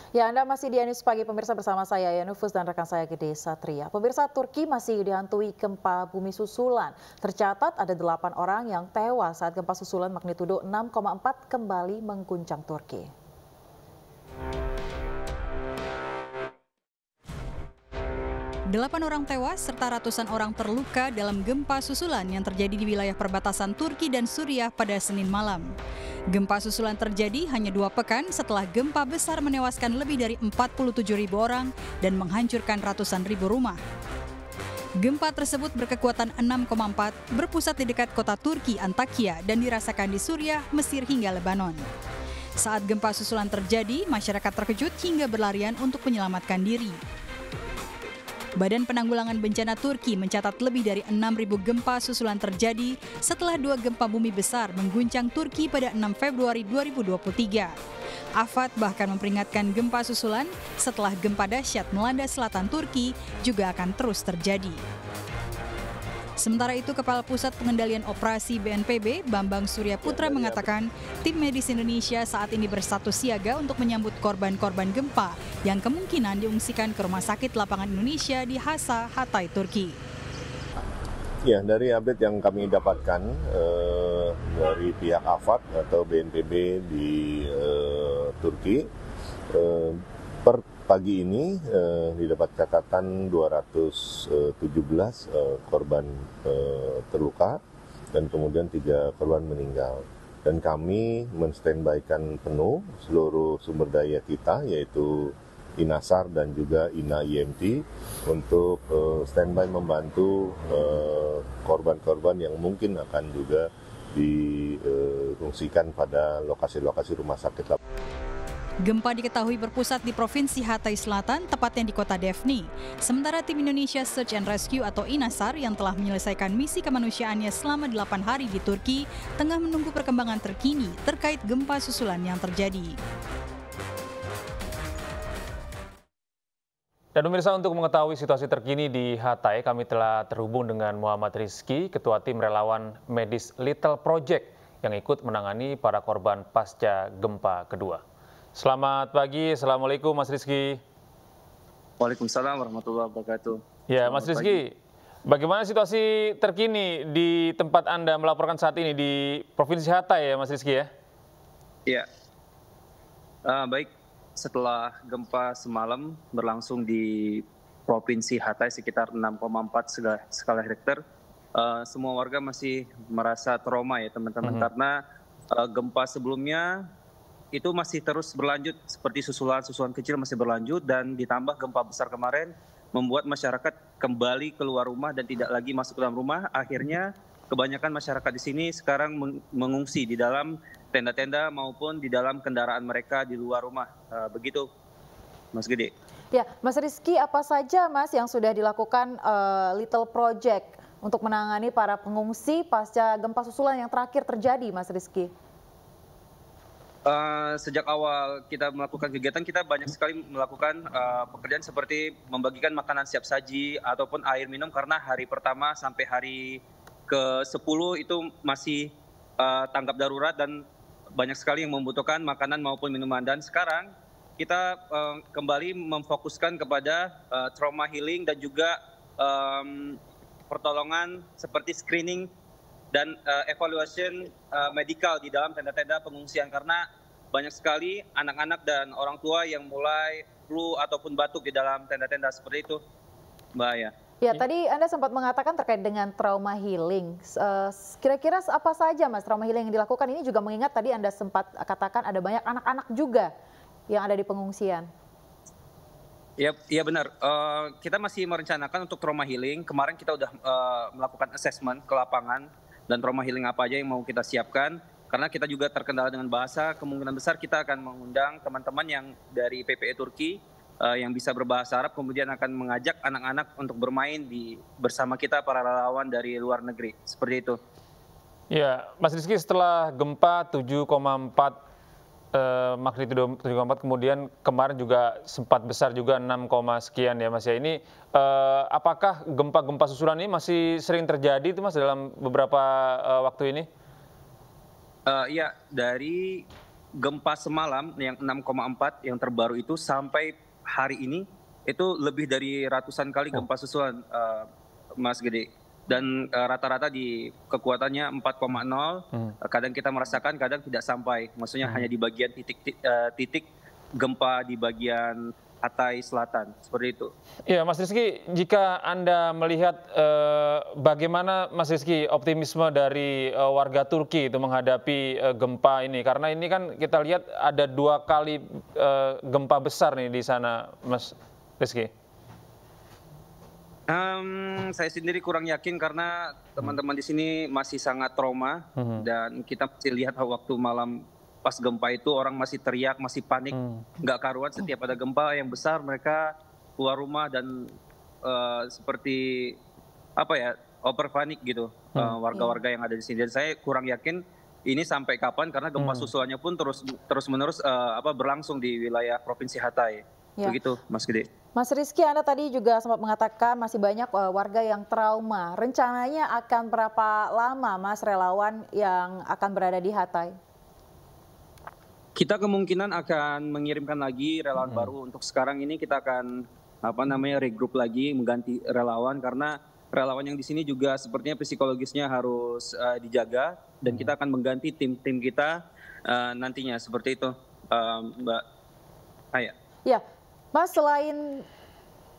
Ya, Anda masih di News Pagi pemirsa bersama saya Yanufus dan rekan saya Gede Satria. Pemirsa, Turki masih dihantui gempa bumi susulan. Tercatat ada 8 orang yang tewas saat gempa susulan magnitudo 6,4 kembali mengguncang Turki. 8 orang tewas serta ratusan orang terluka dalam gempa susulan yang terjadi di wilayah perbatasan Turki dan Suriah pada Senin malam. Gempa susulan terjadi hanya 2 pekan setelah gempa besar menewaskan lebih dari 47.000 orang dan menghancurkan ratusan ribu rumah. Gempa tersebut berkekuatan 6,4 berpusat di dekat kota Turki Antakya dan dirasakan di Suriah, Mesir hingga Lebanon. Saat gempa susulan terjadi, masyarakat terkejut hingga berlarian untuk menyelamatkan diri. Badan Penanggulangan Bencana Turki mencatat lebih dari 6.000 gempa susulan terjadi setelah 2 gempa bumi besar mengguncang Turki pada 6 Februari 2023. AFAD bahkan memperingatkan gempa susulan setelah gempa dahsyat melanda selatan Turki juga akan terus terjadi. Sementara itu, Kepala Pusat Pengendalian Operasi BNPB, Bambang Surya Putra mengatakan tim medis Indonesia saat ini berstatus siaga untuk menyambut korban-korban gempa yang kemungkinan diungsikan ke Rumah Sakit Lapangan Indonesia di Hasa, Hatay, Turki. Ya, dari update yang kami dapatkan dari pihak AFAD atau BNPB di Turki, per pagi ini didapat catatan 217 korban terluka dan kemudian 3 korban meninggal. Dan kami menstandby-kan penuh seluruh sumber daya kita, yaitu INASAR dan juga INA IMT untuk standby membantu korban-korban yang mungkin akan juga diungsikan pada lokasi-lokasi rumah sakit. Gempa diketahui berpusat di Provinsi Hatay Selatan, tepatnya di kota Devni. Sementara tim Indonesia Search and Rescue atau INASAR yang telah menyelesaikan misi kemanusiaannya selama 8 hari di Turki, tengah menunggu perkembangan terkini terkait gempa susulan yang terjadi. Dan pemirsa, untuk mengetahui situasi terkini di Hatay, kami telah terhubung dengan Muhammad Rizky, Ketua Tim Relawan Medis Little Project yang ikut menangani para korban pasca gempa kedua. Selamat pagi, Assalamualaikum Mas Rizky. Waalaikumsalam warahmatullahi wabarakatuh. Ya, Mas Rizky, bagaimana situasi terkini di tempat Anda melaporkan saat ini di Provinsi Hatay ya Mas Rizky ya? Iya, baik. Setelah gempa semalam berlangsung di Provinsi Hatay sekitar 6,4 skala Richter, semua warga masih merasa trauma ya teman-teman, karena gempa sebelumnya itu masih terus berlanjut, seperti susulan kecil masih berlanjut, dan ditambah gempa besar kemarin membuat masyarakat kembali keluar rumah dan tidak lagi masuk ke dalam rumah. Akhirnya kebanyakan masyarakat di sini sekarang mengungsi di dalam tenda-tenda maupun di dalam kendaraan mereka di luar rumah. Begitu, Mas Gede. Ya, Mas Rizky, apa saja Mas yang sudah dilakukan Little Project untuk menangani para pengungsi pasca gempa susulan yang terakhir terjadi, Mas Rizky? Sejak awal kita melakukan kegiatan, kita banyak sekali melakukan pekerjaan seperti membagikan makanan siap saji ataupun air minum, karena hari pertama sampai hari ke-10 itu masih tanggap darurat dan banyak sekali yang membutuhkan makanan maupun minuman. Dan sekarang kita kembali memfokuskan kepada trauma healing dan juga pertolongan seperti screening dan evaluation medikal di dalam tenda-tenda pengungsian, karena banyak sekali anak-anak dan orang tua yang mulai flu ataupun batuk di dalam tenda-tenda seperti itu, Mbak Aya. Ya, tadi Anda sempat mengatakan terkait dengan trauma healing. Kira-kira apa saja Mas trauma healing yang dilakukan? Ini juga mengingat tadi Anda sempat katakan ada banyak anak-anak juga yang ada di pengungsian. Iya benar. Kita masih merencanakan untuk trauma healing. Kemarin kita udah melakukan assessment ke lapangan dan trauma healing apa aja yang mau kita siapkan. Karena kita juga terkendala dengan bahasa, kemungkinan besar kita akan mengundang teman-teman yang dari PPE Turki yang bisa berbahasa Arab, kemudian akan mengajak anak-anak untuk bermain bersama kita para relawan dari luar negeri. Seperti itu. Ya, Mas Rizky, setelah gempa 7,4 magnitudo 7,4, kemudian kemarin juga sempat besar juga 6, sekian ya Mas ya. Ini apakah gempa-gempa susulan ini masih sering terjadi itu Mas dalam beberapa waktu ini? Iya, dari gempa semalam yang 6,4 yang terbaru itu sampai hari ini itu lebih dari ratusan kali gempa susulan, Mas Gede. Dan rata-rata di kekuatannya 4,0, kadang kita merasakan, kadang tidak sampai. Maksudnya hanya di bagian titik gempa di bagian Hatay Selatan, seperti itu. Iya, Mas Rizky, jika Anda melihat bagaimana Mas Rizky optimisme dari warga Turki itu menghadapi gempa ini, karena ini kan kita lihat ada 2 kali gempa besar nih di sana, Mas Rizky. Saya sendiri kurang yakin karena teman-teman di sini masih sangat trauma dan kita masih lihat waktu malam pas gempa itu orang masih teriak, masih panik, nggak karuan. Setiap ada gempa yang besar mereka keluar rumah dan seperti apa ya, over panik gitu, warga-warga yang ada di sini. Dan saya kurang yakin ini sampai kapan karena gempa susulannya pun terus-menerus berlangsung di wilayah Provinsi Hatay. Ya. Begitu, Mas Gede. Mas Rizky, Anda tadi juga sempat mengatakan masih banyak warga yang trauma. Rencananya akan berapa lama, Mas, relawan yang akan berada di Hatay? Kita kemungkinan akan mengirimkan lagi relawan baru. Untuk sekarang ini kita akan regroup lagi, mengganti relawan karena relawan yang di sini juga sepertinya psikologisnya harus dijaga dan kita akan mengganti tim-tim kita nantinya seperti itu, Mbak Aya. Ya, Mas, selain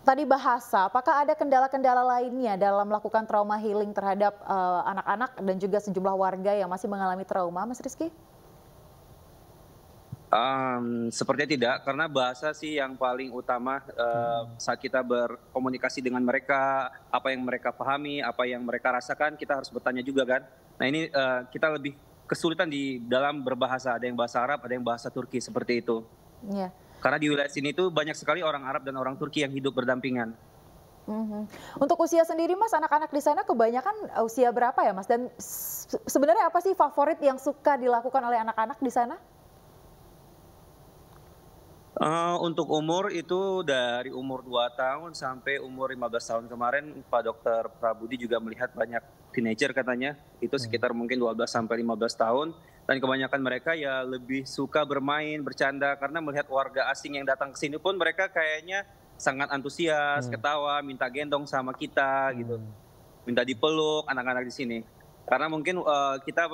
tadi bahasa, apakah ada kendala-kendala lainnya dalam melakukan trauma healing terhadap anak-anak dan juga sejumlah warga yang masih mengalami trauma, Mas Rizky? Sepertinya tidak, karena bahasa sih yang paling utama saat kita berkomunikasi dengan mereka, apa yang mereka pahami, apa yang mereka rasakan, kita harus bertanya juga kan. Nah ini kita lebih kesulitan di dalam berbahasa, ada yang bahasa Arab, ada yang bahasa Turki, seperti itu. Yeah. Karena di wilayah sini itu banyak sekali orang Arab dan orang Turki yang hidup berdampingan. Untuk usia sendiri, Mas, anak-anak di sana kebanyakan usia berapa ya, Mas? Dan sebenarnya apa sih favorit yang suka dilakukan oleh anak-anak di sana? Untuk umur itu dari umur 2 tahun sampai umur 15 tahun. Kemarin Pak Dr. Prabudi juga melihat banyak teenager katanya, itu sekitar mungkin 12 sampai 15 tahun. Dan kebanyakan mereka ya lebih suka bermain, bercanda, karena melihat warga asing yang datang ke sini pun mereka kayaknya sangat antusias, ketawa, minta gendong sama kita gitu. Minta dipeluk anak-anak di sini. Karena mungkin kita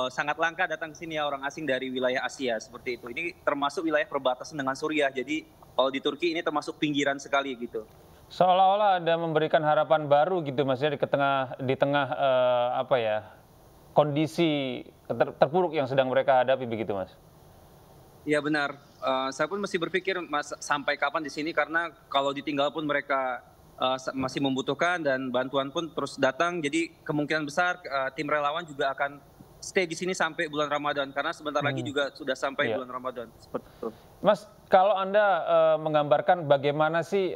sangat langka datang ke sini ya orang asing dari wilayah Asia seperti itu. Ini termasuk wilayah perbatasan dengan Suriah. Jadi kalau di Turki ini termasuk pinggiran sekali gitu. Seolah-olah ada memberikan harapan baru gitu, Mas, ya, di tengah kondisi terpuruk yang sedang mereka hadapi begitu, Mas. Iya benar. Saya pun masih berpikir sampai kapan di sini karena kalau ditinggal pun mereka masih membutuhkan dan bantuan pun terus datang. Jadi kemungkinan besar tim relawan juga akan stay di sini sampai bulan Ramadan karena sebentar lagi juga sudah sampai bulan Ramadan seperti itu. Mas, kalau Anda menggambarkan bagaimana sih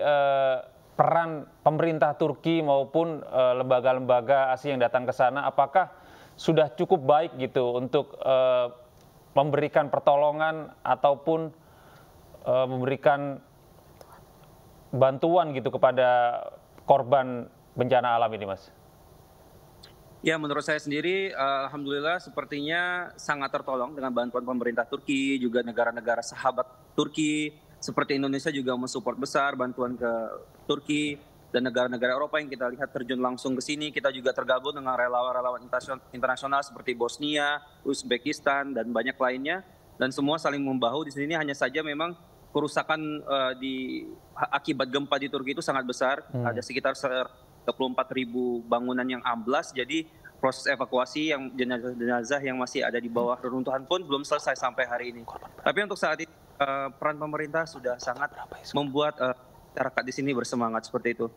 peran pemerintah Turki maupun lembaga-lembaga asing yang datang ke sana, apakah sudah cukup baik gitu untuk memberikan pertolongan ataupun memberikan bantuan gitu kepada korban bencana alam ini, Mas? Ya, menurut saya sendiri, alhamdulillah sepertinya sangat tertolong dengan bantuan pemerintah Turki, juga negara-negara sahabat Turki, seperti Indonesia juga mensupport besar bantuan ke Turki, dan negara-negara Eropa yang kita lihat terjun langsung ke sini. Kita juga tergabung dengan relawan-relawan internasional seperti Bosnia, Uzbekistan, dan banyak lainnya, dan semua saling membahu di sini. Hanya saja memang kerusakan akibat gempa di Turki itu sangat besar, ada sekitar 24.000 bangunan yang amblas, jadi proses evakuasi yang jenazah yang masih ada di bawah reruntuhan pun belum selesai sampai hari ini. Tapi untuk saat ini peran pemerintah sudah sangat membuat masyarakat di sini bersemangat seperti itu.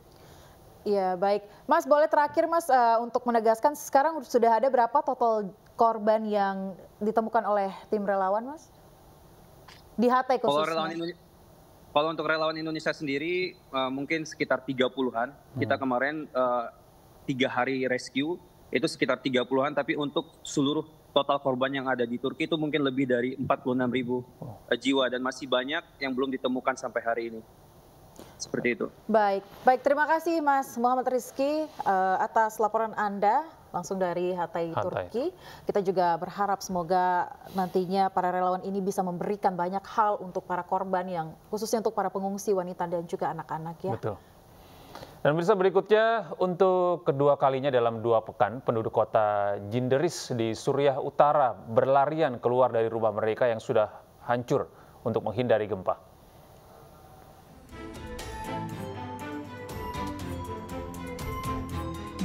Iya, baik. Mas, boleh terakhir, Mas, untuk menegaskan sekarang sudah ada berapa total korban yang ditemukan oleh tim relawan, Mas? Di Hatay khususnya. Kalau untuk relawan Indonesia sendiri mungkin sekitar 30-an. Kita kemarin 3 hari rescue itu sekitar 30-an, tapi untuk seluruh total korban yang ada di Turki itu mungkin lebih dari 46.000 jiwa dan masih banyak yang belum ditemukan sampai hari ini. Seperti itu. Baik, terima kasih Mas Muhammad Rizky atas laporan Anda langsung dari Hatay, Turki. Kita juga berharap semoga nantinya para relawan ini bisa memberikan banyak hal untuk para korban yang khususnya untuk para pengungsi wanita dan juga anak-anak ya. Betul. Dan pemirsa, berikutnya untuk kedua kalinya dalam 2 pekan, penduduk kota Jinderis di Suriah Utara berlarian keluar dari rumah mereka yang sudah hancur untuk menghindari gempa.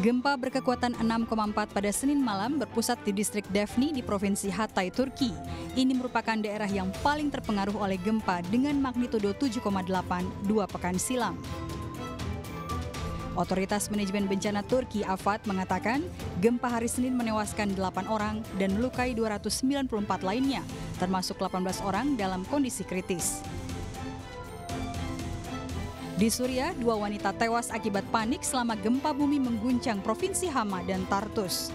Gempa berkekuatan 6,4 pada Senin malam berpusat di distrik Defni di Provinsi Hatay, Turki. Ini merupakan daerah yang paling terpengaruh oleh gempa dengan magnitudo 7,8 2 pekan silam. Otoritas Manajemen Bencana Turki AFAD mengatakan gempa hari Senin menewaskan 8 orang dan melukai 294 lainnya, termasuk 18 orang dalam kondisi kritis. Di Suriah, 2 wanita tewas akibat panik selama gempa bumi mengguncang Provinsi Hama dan Tartus.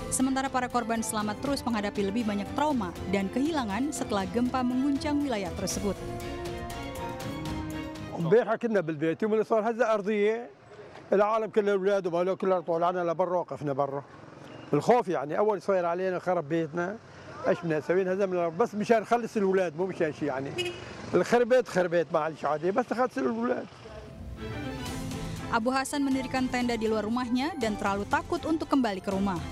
Sementara para korban selamat terus menghadapi lebih banyak trauma dan kehilangan setelah gempa mengguncang wilayah tersebut. امبارح كنا بالبيت يوم اللي صار هزة أرضية العالم كله الأولاد وماله كلها طلعنا لبرا وقفنا برا. الخوف يعني أول صاير علينا خرب بيتنا ايش بدنا نسوي هذا من بس مشان نخلص الأولاد مو مشان شيء يعني. الخربيت خربيت معلش عادي بس نخلص الأولاد. Abu Hasan mendirikan tenda di luar rumahnya dan terlalu takut untuk kembali ke rumah.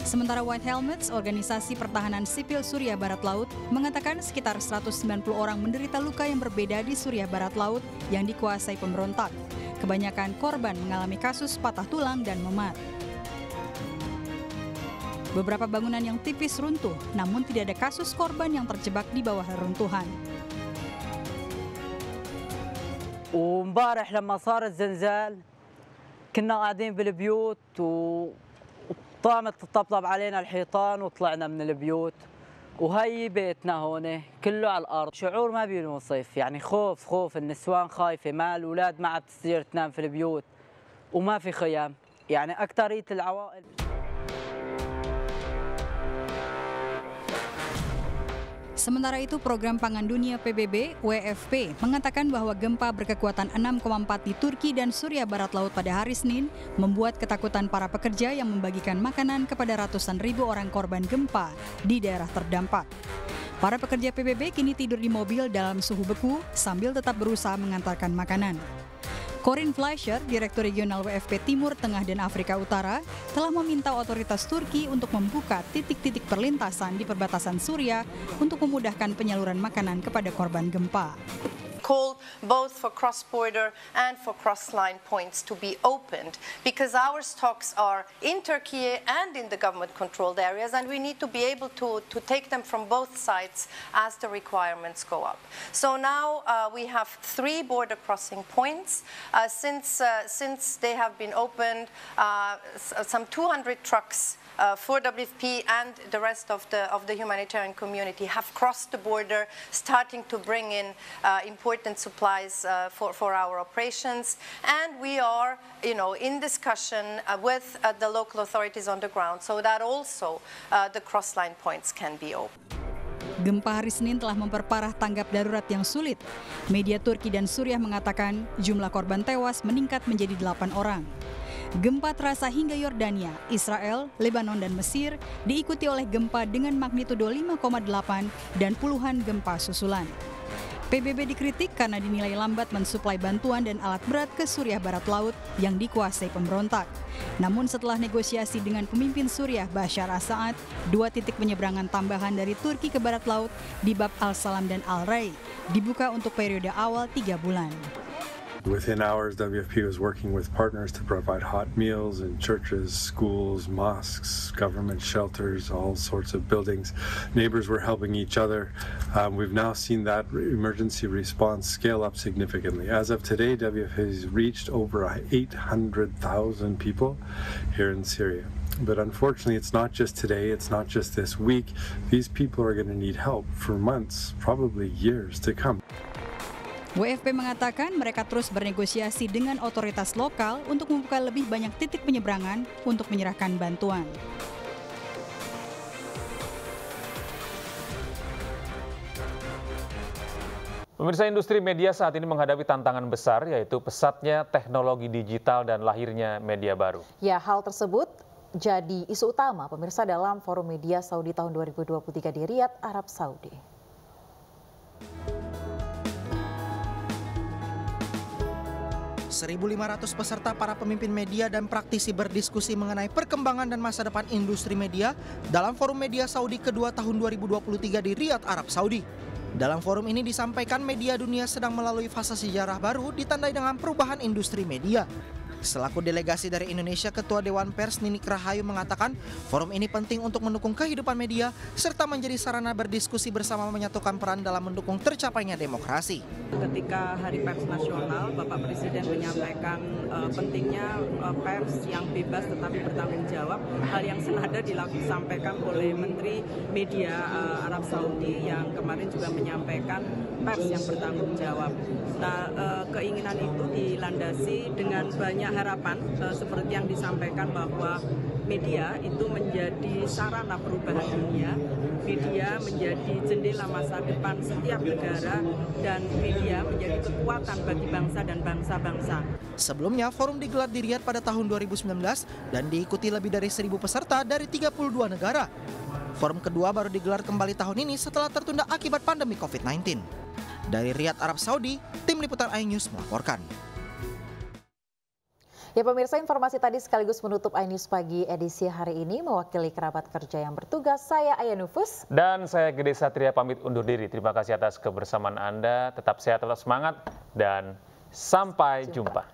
Sementara White Helmets, organisasi pertahanan sipil Suriah Barat Laut, mengatakan sekitar 190 orang menderita luka yang berbeda di Suriah Barat Laut yang dikuasai pemberontak. Kebanyakan korban mengalami kasus patah tulang dan memar. Beberapa bangunan yang tipis runtuh, namun tidak ada kasus korban yang terjebak di bawah reruntuhan. ومبارح لما صار الزلزال كنا قاعدين بالبيوت وطامت تطبطب علينا الحيطان وطلعنا من البيوت وهي بيتنا هون كله على الارض. شعور ما بينوصف يعني خوف النسوان خايفه ما الاولاد ما عم تصير تنام في البيوت وما في خيام يعني اكثريه العوائل. Sementara itu, Program Pangan Dunia PBB WFP mengatakan bahwa gempa berkekuatan 6,4 di Turki dan Suriah Barat Laut pada hari Senin membuat ketakutan para pekerja yang membagikan makanan kepada ratusan ribu orang korban gempa di daerah terdampak. Para pekerja PBB kini tidur di mobil dalam suhu beku sambil tetap berusaha mengantarkan makanan. Corinne Fleischer, Direktur Regional WFP Timur, Tengah, dan Afrika Utara, telah meminta otoritas Turki untuk membuka titik-titik perlintasan di perbatasan Suriah untuk memudahkan penyaluran makanan kepada korban gempa. Call both for cross-border and for cross-line points to be opened because our stocks are in Turkey and in the government-controlled areas, and we need to be able to take them from both sides as the requirements go up. So now we have 3 border crossing points. Since they have been opened, some 200 trucks for WFP and the rest of the humanitarian community have crossed the border, starting to bring in important supplies for our operations. And we are, in discussion with the local authorities on the ground so that also the cross-line points can be open. Gempa hari Senin telah memperparah tanggap darurat yang sulit. Media Turki dan Suriah mengatakan jumlah korban tewas meningkat menjadi 8 orang. Gempa terasa hingga Yordania, Israel, Lebanon, dan Mesir, diikuti oleh gempa dengan magnitudo 5,8 dan puluhan gempa susulan. PBB dikritik karena dinilai lambat mensuplai bantuan dan alat berat ke Suriah Barat Laut yang dikuasai pemberontak. Namun setelah negosiasi dengan pemimpin Suriah Bashar al-Assad, 2 titik penyeberangan tambahan dari Turki ke Barat Laut di Bab al-Salam dan Al-Ray dibuka untuk periode awal 3 bulan. Within hours, WFP was working with partners to provide hot meals in churches, schools, mosques, government shelters, all sorts of buildings. Neighbors were helping each other. We've now seen that emergency response scale up significantly. As of today, WFP has reached over 800,000 people here in Syria. But unfortunately, it's not just today, it's not just this week. These people are going to need help for months, probably years to come. WFP mengatakan mereka terus bernegosiasi dengan otoritas lokal untuk membuka lebih banyak titik penyeberangan untuk menyerahkan bantuan. Pemirsa, industri media saat ini menghadapi tantangan besar, yaitu pesatnya teknologi digital dan lahirnya media baru. Ya, hal tersebut jadi isu utama pemirsa dalam Forum Media Saudi tahun 2023 di Riyadh, Arab Saudi. (1.500) peserta para pemimpin media dan praktisi berdiskusi mengenai perkembangan dan masa depan industri media dalam Forum Media Saudi kedua tahun 2023 di Riyadh, Arab Saudi. Dalam forum ini disampaikan media dunia sedang melalui fase sejarah baru ditandai dengan perubahan industri media. Selaku delegasi dari Indonesia, Ketua Dewan Pers Ninik Rahayu mengatakan forum ini penting untuk mendukung kehidupan media serta menjadi sarana berdiskusi bersama menyatukan peran dalam mendukung tercapainya demokrasi. Ketika Hari Pers Nasional, Bapak Presiden menyampaikan pentingnya pers yang bebas tetapi bertanggung jawab. Hal yang senada disampaikan oleh Menteri Media Arab Saudi yang kemarin juga menyampaikan pers yang bertanggung jawab. Nah, keinginan itu dilandasi dengan banyak harapan seperti yang disampaikan bahwa media itu menjadi sarana perubahan dunia, media menjadi jendela masa depan setiap negara, dan media menjadi kekuatan bagi bangsa dan bangsa-bangsa. Sebelumnya, forum digelar di Riyadh pada tahun 2019 dan diikuti lebih dari 1.000 peserta dari 32 negara. Forum kedua baru digelar kembali tahun ini setelah tertunda akibat pandemi COVID-19. Dari Riyadh, Arab Saudi, Tim Liputan iNews melaporkan. Ya pemirsa, informasi tadi sekaligus menutup iNews Pagi edisi hari ini. Mewakili kerabat kerja yang bertugas, saya Aya Nufus. Dan saya Gede Satria pamit undur diri. Terima kasih atas kebersamaan Anda. Tetap sehat, tetap semangat, dan sampai jumpa.